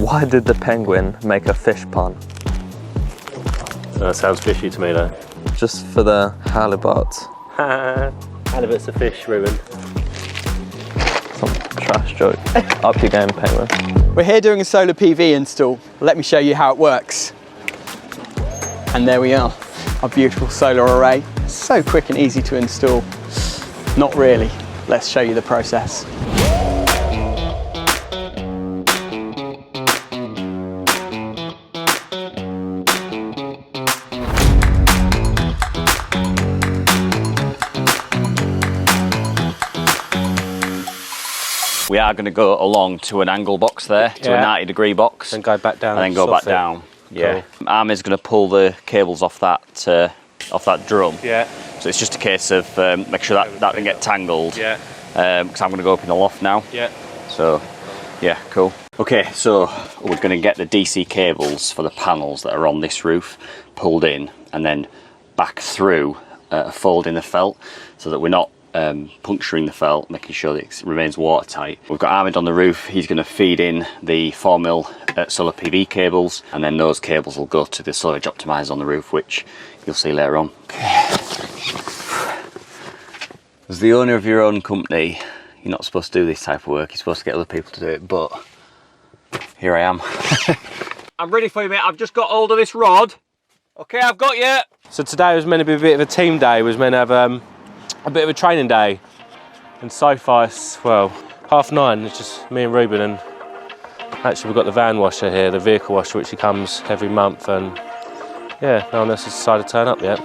Why did the penguin make a fish pun? That sounds fishy to me though. Just for the halibut. Halibut's a fish, Ruben. Some trash joke. Up your game, penguin. We're here doing a solar PV install. Let me show you how it works. And there we are, our beautiful solar array. So quick and easy to install. Not really. Let's show you the process. We are going to go along to an angle box there, to a 90-degree box. And go back down. And then go back down. Yeah. Cool. Armin's going to pull the cables off that drum. Yeah. So it's just a case of make sure that doesn't get tangled. Yeah. Because I'm going to go up in the loft now. Yeah. So, yeah, cool. Okay, so we're going to get the DC cables for the panels that are on this roof pulled in and then back through a fold in the felt so that we're not puncturing the felt, making sure that it remains watertight. We've got Armin on the roof. He's going to feed in the 4mm solar PV cables, and then those cables will go to the solar edge optimizer on the roof, which you'll see later on. Okay. As the owner of your own company, you're not supposed to do this type of work. You're supposed to get other people to do it, but here I am. I'm ready for you, mate. I've just got hold of this rod. Okay, I've got you. So today was meant to be a bit of a team day. It was meant to have a bit of a training day, and so far it's, well, 9:30. It's just me and Ruben, and actually we've got the van washer here, the vehicle washer, which he comes every month, and yeah, no one else has decided to turn up yet.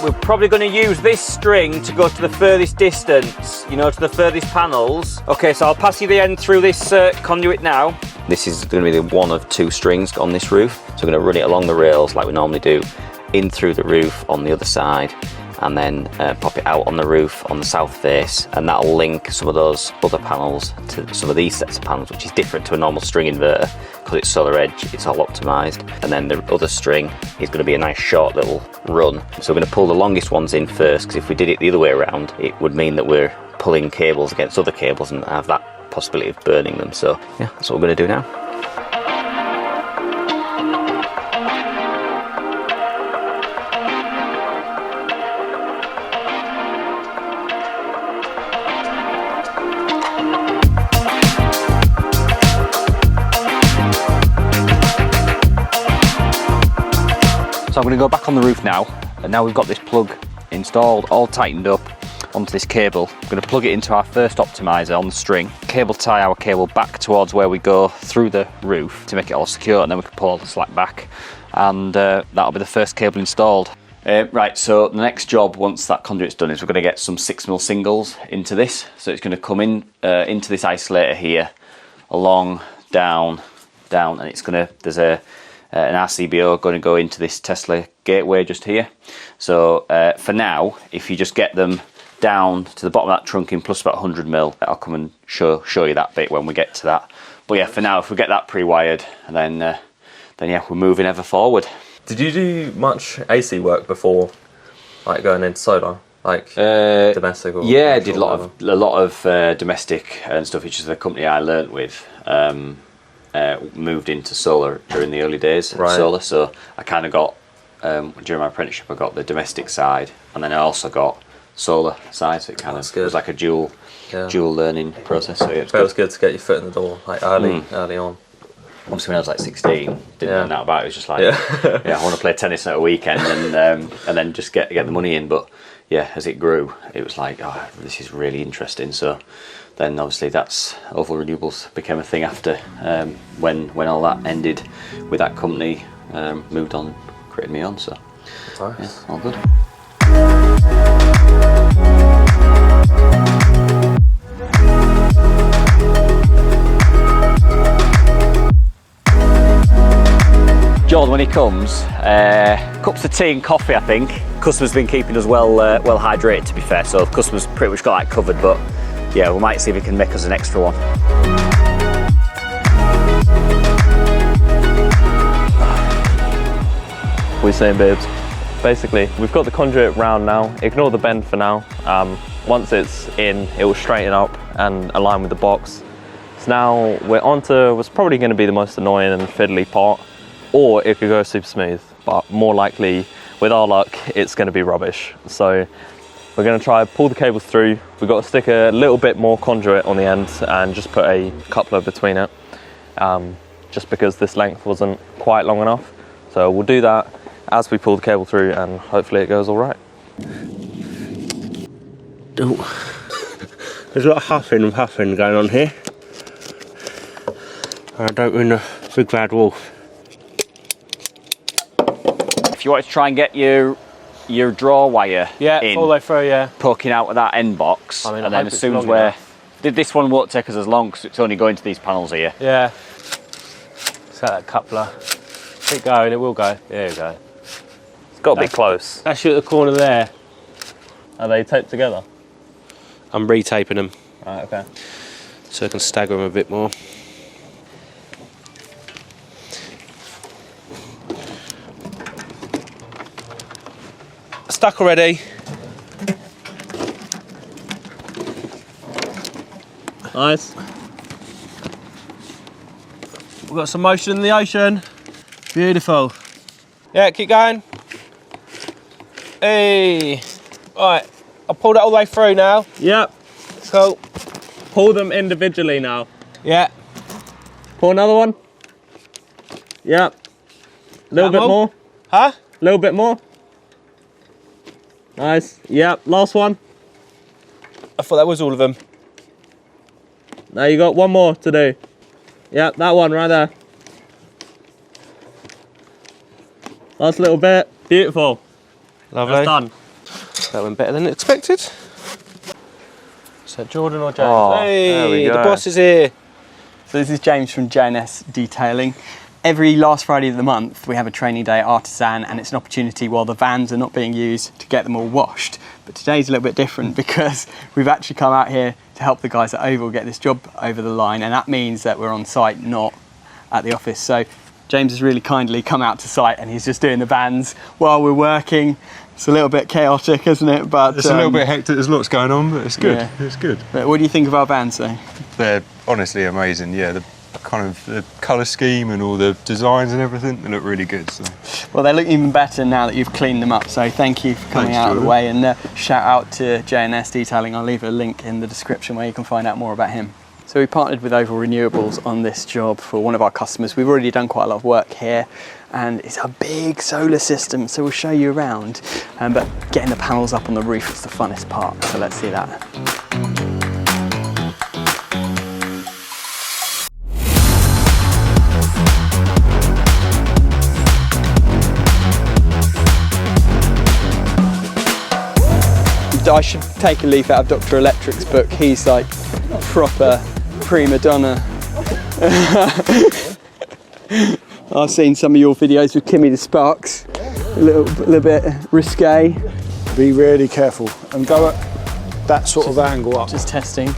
We're probably going to use this string to go to the furthest distance, you know, to the furthest panels. Okay, so I'll pass you the end through this conduit now. This is going to be the one of two strings on this roof. So we're going to run it along the rails like we normally do, in through the roof on the other side, and then pop it out on the roof on the south face, and that'll link some of those other panels to some of these sets of panels, which is different to a normal string inverter because it's solar edge, it's all optimized. And then the other string is going to be a nice short little run. So we're going to pull the longest ones in first, because if we did it the other way around, it would mean that we're pulling cables against other cables and have that possibility of burning them. So yeah, that's what we're going to do now. So I'm going to go back on the roof now, and now we've got this plug installed, all tightened up onto this cable. I'm going to plug it into our first optimizer on the string, cable tie our cable back towards where we go through the roof to make it all secure, and then we can pull all the slack back, and that'll be the first cable installed. Right, so the next job once that conduit's done is we're going to get some 6mm singles into this. So it's going to come in into this isolator here, along, down, and it's going to, there's an RCBO going to go into this Tesla gateway just here. So for now, if you just get them down to the bottom of that trunking plus about 100mm, I'll come and show you that bit when we get to that. But yeah, for now, if we get that pre-wired, then yeah, we're moving ever forward. Did you do much AC work before, like going into solar, like domestic? Or yeah, I did a lot of domestic and stuff, which is the company I learnt with. Moved into solar during the early days of solar, so I kind of got during my apprenticeship I got the domestic side, and then I also got solar side, so it kind of was like a dual learning process. So it was good to get your foot in the door, like early on. Obviously when I was like 16, didn't know that about it. It was just like, I want to play tennis at a weekend and then just get the money in. But yeah, as it grew, it was like, oh, this is really interesting. So then obviously that's Oval Renewables became a thing after when all that ended with that company, moved on, created me on. So nice. Yeah, all good. Jordan, when he comes, cups of tea and coffee, I think. Customers been keeping us well hydrated, to be fair, so customers pretty much got that covered, but yeah, we might see if we can make us an extra one. What are you saying, babes? Basically, we've got the conduit round now. Ignore the bend for now. Once it's in, it will straighten up and align with the box. So now we're on to what's probably going to be the most annoying and fiddly part, or it could go super smooth, but more likely, with our luck, it's going to be rubbish. So we're going to try pull the cables through. We've got to stick a little bit more conduit on the end and just put a coupler between it, just because this length wasn't quite long enough. So we'll do that as we pull the cable through, and hopefully it goes all right. There's a lot of huffing and puffing going on here. I don't mean a big bad wolf. If you want to try and get your draw wire in, all the way through, yeah. Poking out of that end box, I mean, and then as soon as we're... This one won't take us as long because it's only going to these panels here. Yeah. Set that coupler. Keep going, it will go. There you go. It's got to be close. That's you at the corner there. Are they taped together? I'm retaping them. Right, okay. So I can stagger them a bit more. Stuck already. Nice. We've got some motion in the ocean. Beautiful. Yeah, keep going. Hey. Right, I'll pull that all the way through now. Yep. Cool. Pull them individually now. Yeah. Pull another one. Yep. A little bit more. Huh? A little bit more. Nice. Yep. Last one. I thought that was all of them. Now you got one more to do. Yep, that one right there. Last little bit. Beautiful. Lovely. That's done. That went better than expected. So Jordan or James? Oh, hey, there we go. The boss is here. So this is James from JNS Detailing. Every last Friday of the month we have a training day at Artisan, and it's an opportunity while the vans are not being used to get them all washed. But today's a little bit different because we've actually come out here to help the guys at Oval get this job over the line, and that means that we're on site, not at the office. So James has really kindly come out to site and he's just doing the vans while we're working. It's a little bit chaotic, isn't it? But it's a little bit hectic, there's lots going on, but it's good. Yeah. It's good. But what do you think of our vans though? They're honestly amazing, yeah. The kind of the colour scheme and all the designs and everything, they look really good. So. Well, they look even better now that you've cleaned them up, so thank you for coming out of the way, and shout out to JNS Detailing. I'll leave a link in the description where you can find out more about him. So we partnered with Oval Renewables on this job for one of our customers. We've already done quite a lot of work here, and it's a big solar system, so we'll show you around. But getting the panels up on the roof is the funnest part, so let's see that. I should take a leaf out of Dr. Electric's book. He's like proper prima donna. I've seen some of your videos with Kimmy the Sparks. A little bit risque. Be really careful and go at that sort of angle up. Just testing.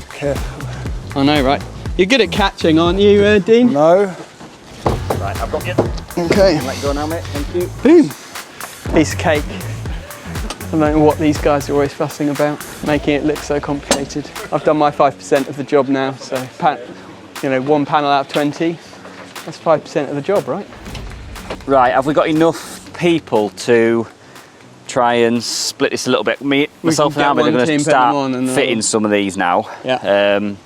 Careful. I know, right? You're good at catching, aren't you, Dean? No. Right, I've got you. Okay. Let go now, mate. Thank you. Boom. Piece of cake. I don't know what these guys are always fussing about, making it look so complicated. I've done my 5% of the job now, so you know, one panel out of 20, that's 5% of the job, right? Right, have we got enough people to try and split this a little bit? Myself and Albert are going to start fitting some of these now. Yeah.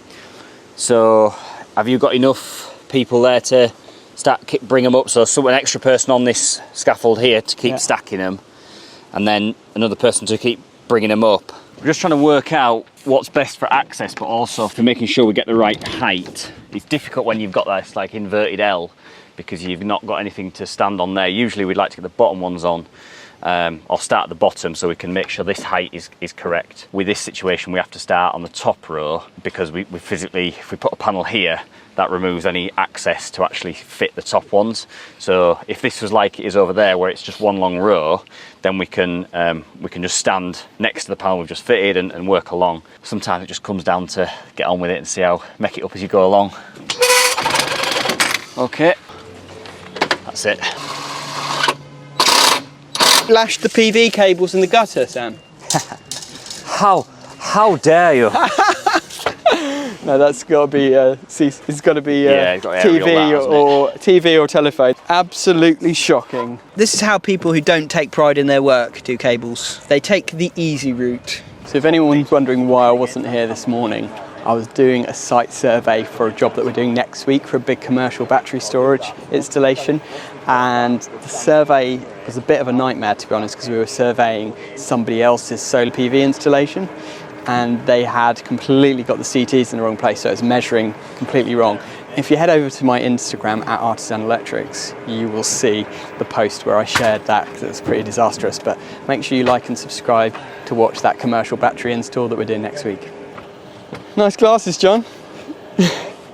So, have you got enough people there to bring them up? So, an extra person on this scaffold here to keep stacking them, and then another person to keep bringing them up. We're just trying to work out what's best for access, but also for making sure we get the right height. It's difficult when you've got this like inverted L because you've not got anything to stand on there. Usually we'd like to get the bottom ones on, or start at the bottom so we can make sure this height is correct. With this situation, we have to start on the top row because we physically, if we put a panel here, that removes any access to actually fit the top ones. So if this was like it is over there where it's just one long row, then we can just stand next to the panel we've just fitted and work along. Sometimes it just comes down to get on with it and see how, make it up as you go along. Okay, that's it. Lashed the PV cables in the gutter, Sam. How dare you? No, that's got to be. It's got to be Yeah, it's got aerial that, TV or telephone. Absolutely shocking. This is how people who don't take pride in their work do cables. They take the easy route. So if anyone's wondering why I wasn't here this morning, I was doing a site survey for a job that we're doing next week for a big commercial battery storage installation, and the survey was a bit of a nightmare, to be honest, because we were surveying somebody else's solar PV installation, and they had completely got the CTs in the wrong place, so it was measuring completely wrong. If you head over to my Instagram at Artisan Electrics, you will see the post where I shared that, because it was pretty disastrous. But make sure you like and subscribe to watch that commercial battery install that we're doing next week. Nice glasses, John.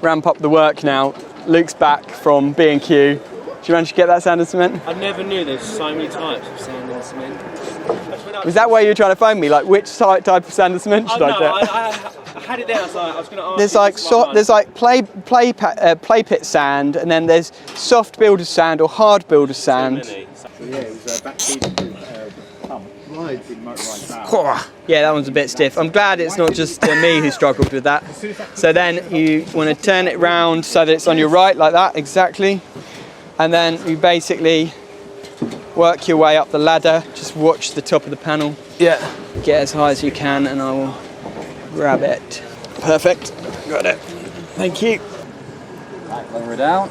Ramp up the work now. Luke's back from B&Q. Did you manage to get that sand and cement? I never knew there's so many types of sand and cement. Was that why you were trying to phone me? Like, which type of sand and cement should I get? I had it there. I was going to ask. There's like play pit sand, and then there's soft builder sand or hard builder sand. Yeah, that one's a bit stiff. I'm glad it's not just me who struggled with that. So then you want to turn it round so that it's on your right, like that, exactly. And then you basically work your way up the ladder. Just watch the top of the panel. Yeah. Get as high as you can, and I will grab it. Perfect. Got it. Thank you. Right, lower it down.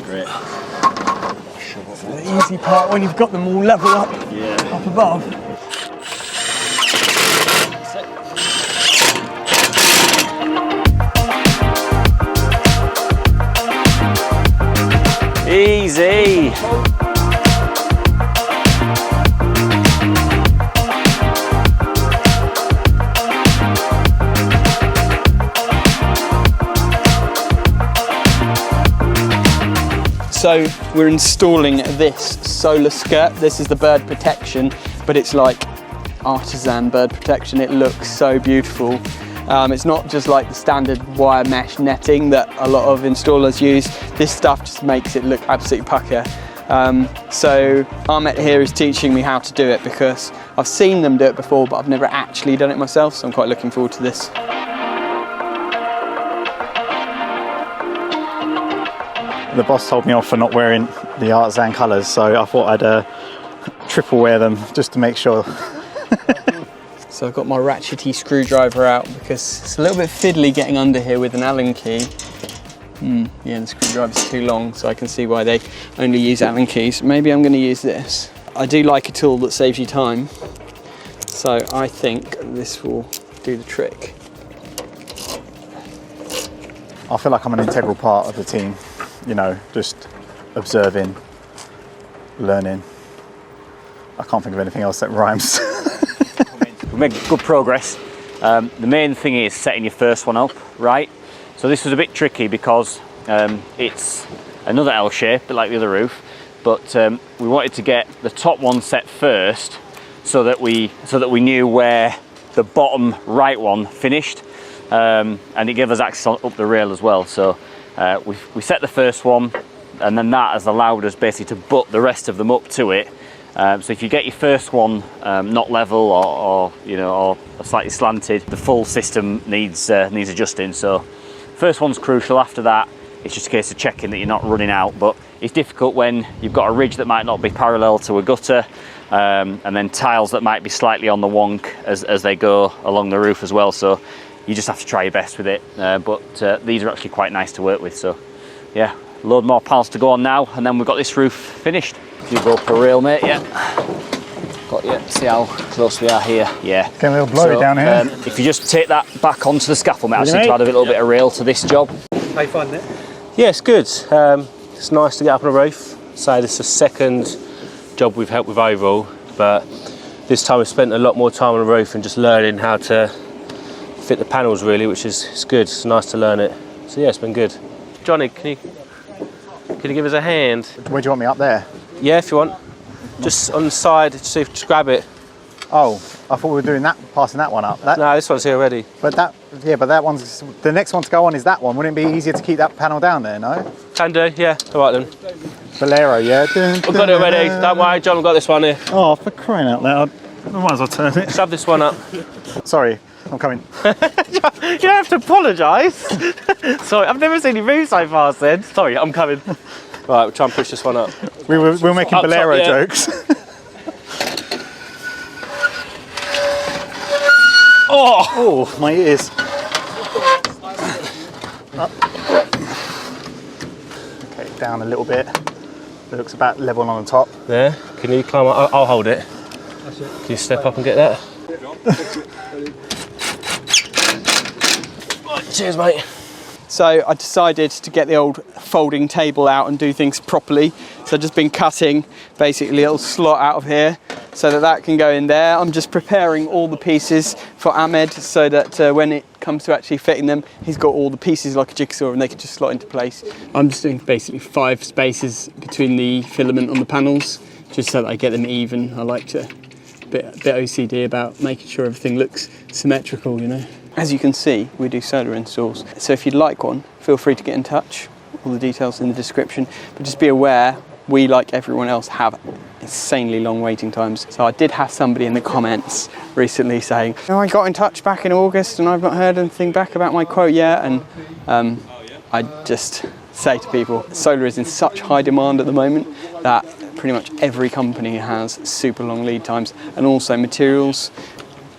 Great. The easy part when you've got them all level up, up above. Easy. So we're installing this solar skirt. This is the bird protection, but it's like artisan bird protection. It looks so beautiful. It's not just like the standard wire mesh netting that a lot of installers use. This stuff just makes it look absolutely pucker. So Ahmet here is teaching me how to do it, because I've seen them do it before, but I've never actually done it myself, so I'm quite looking forward to this. The boss told me off for not wearing the Artisan colours, so I thought I'd triple wear them just to make sure. So I've got my ratchety screwdriver out because it's a little bit fiddly getting under here with an Allen key. Yeah, the screwdriver's too long, so I can see why they only use Allen keys. Maybe I'm going to use this. I do like a tool that saves you time, so I think this will do the trick. I feel like I'm an integral part of the team, you know, just observing, learning. I can't think of anything else that rhymes. We've made good progress. The main thing is setting your first one up right. So this was a bit tricky because it's another L shape, a bit like the other roof, but we wanted to get the top one set first so that we knew where the bottom right one finished, and it gave us access up the rail as well. So we set the first one, and then that has allowed us basically to butt the rest of them up to it. So if you get your first one not level or slightly slanted, the full system needs adjusting. So first one's crucial. After that, it's just a case of checking that you're not running out. But it's difficult when you've got a ridge that might not be parallel to a gutter, and then tiles that might be slightly on the wonk as they go along the roof as well. So you just have to try your best with it. But these are actually quite nice to work with. So yeah, load more panels to go on now, and then we've got this roof finished. If you go per rail, mate, yeah. Got you. See how close we are here? Yeah. Getting a little blurry down here. If you just take that back onto the scaffold, mate, I just need to add a little bit of rail to this job. How you finding it? Yeah, it's good. It's nice to get up on a roof. So this is the second job we've helped with overall, but this time we've spent a lot more time on the roof and just learning how to fit the panels really, which is good. It's nice to learn it. So yeah, it's been good. Johnny, can you give us a hand? Where do you want me, up there? Yeah, if you want. Just on the side, just grab it. Oh, I thought we were doing that, passing that one up. No, this one's here already. But that one's, the next one to go on is that one. Wouldn't it be easier to keep that panel down there, no? Can do, yeah. All right then. Bolero, yeah? We've got it already. Don't worry, John, we've got this one here. Oh, for crying out loud. I might as well turn it. Shove this one up. Sorry, I'm coming. You don't have to apologise. Sorry, I've never seen you move so fast then. Sorry, I'm coming. Right, we'll try and push this one up. We were making Up top, bolero yeah. jokes. Oh! My ears. Up. Okay, down a little bit. It looks about level on the top. There. Can you climb up? I'll hold it. Can you step up and get that? Right, cheers, mate. So I decided to get the old folding table out and do things properly. So I've just been cutting basically a little slot out of here so that that can go in there. I'm just preparing all the pieces for Ahmed so that when it comes to actually fitting them, he's got all the pieces like a jigsaw and they can just slot into place. I'm just doing basically 5 spaces between the filament on the panels just so that I get them even. I like to bit OCD about making sure everything looks symmetrical, you know. As you can see, we do solar installs. So if you'd like one, feel free to get in touch. All the details in the description. But just be aware, we, like everyone else, have insanely long waiting times. So I did have somebody in the comments recently saying, oh, I got in touch back in August and I've not heard anything back about my quote yet. And I just say to people, solar is in such high demand at the moment that pretty much every company has super long lead times, and also materials,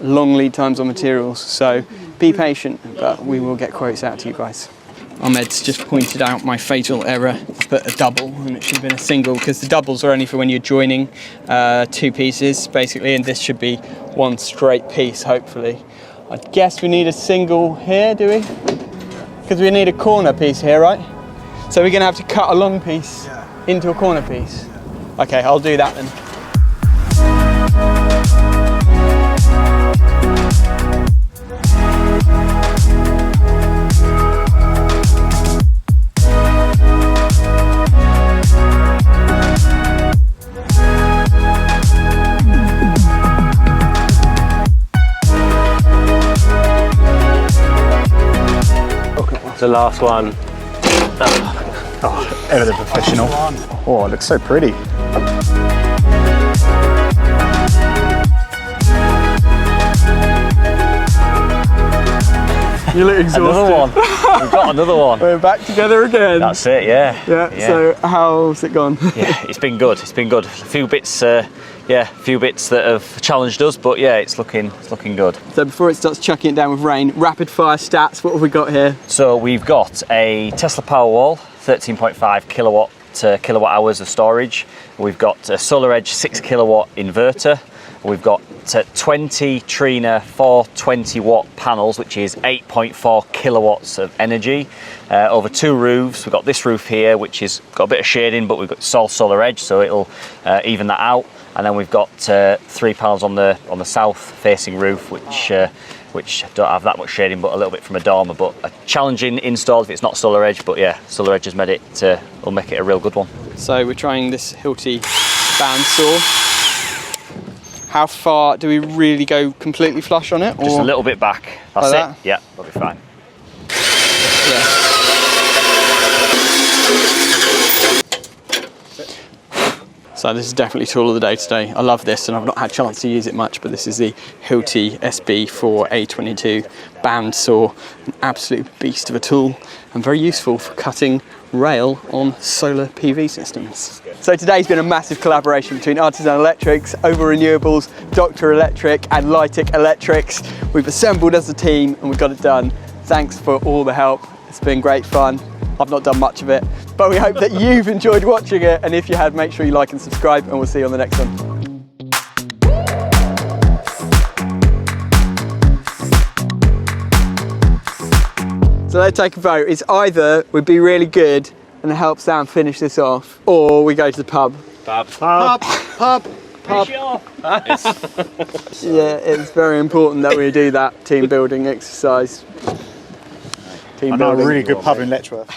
long lead times on materials. So be patient, but we will get quotes out to you guys. Ahmed's just pointed out my fatal error. I put a double and it should have been a single, because the doubles are only for when you're joining 2 pieces basically, and this should be one straight piece hopefully. I guess we need a single here, do we? Because we need a corner piece here, right? So we're going to have to cut a long piece into a corner piece. Okay, I'll do that then. The last one. Oh, ever the professional. Oh, it looks so pretty. You look exhausted. Another one. We've got another one. We're back together again. That's it, yeah. Yeah. So how's it gone? Yeah, it's been good. It's been good. A few bits, a few bits that have challenged us, but yeah, it's looking good. So before it starts chucking it down with rain, rapid fire stats. What have we got here? So we've got a Tesla Powerwall, 13.5 kilowatt kilowatt hours of storage. We've got a SolarEdge 6 kilowatt inverter. We've got 20 Trina 420 watt panels, which is 8.4 kilowatts of energy over 2 roofs. We've got this roof here, which is got a bit of shading, but we've got SolarEdge, so it'll even that out. And then we've got 3 panels on the south-facing roof, which don't have that much shading, but a little bit from a dormer. But a challenging install if it's not SolarEdge, but yeah, SolarEdge has made it. Will make it a real good one. So we're trying this Hilti bandsaw. How far do we really go completely flush on it? Just a little bit back. That's like it. Yeah, that'll be fine. Yeah. So this is definitely tool of the day today. I love this, and I've not had a chance to use it much, but this is the Hilti SB4A22 bandsaw. An absolute beast of a tool, and very useful for cutting rail on solar PV systems. So today's been a massive collaboration between Artisan Electrics, Over Renewables, Dr. Electric and Lightec Electrics. We've assembled as a team and we've got it done. Thanks for all the help. It's been great fun. I've not done much of it, but we hope that you've enjoyed watching it, and if you have, make sure you like and subscribe, and we'll see you on the next one. So let's take a vote. It's either we'd be really good and help Sam finish this off, or we go to the pub. Pub. Yeah, it's very important that we do that team building exercise. I know a really good pub in Letchworth.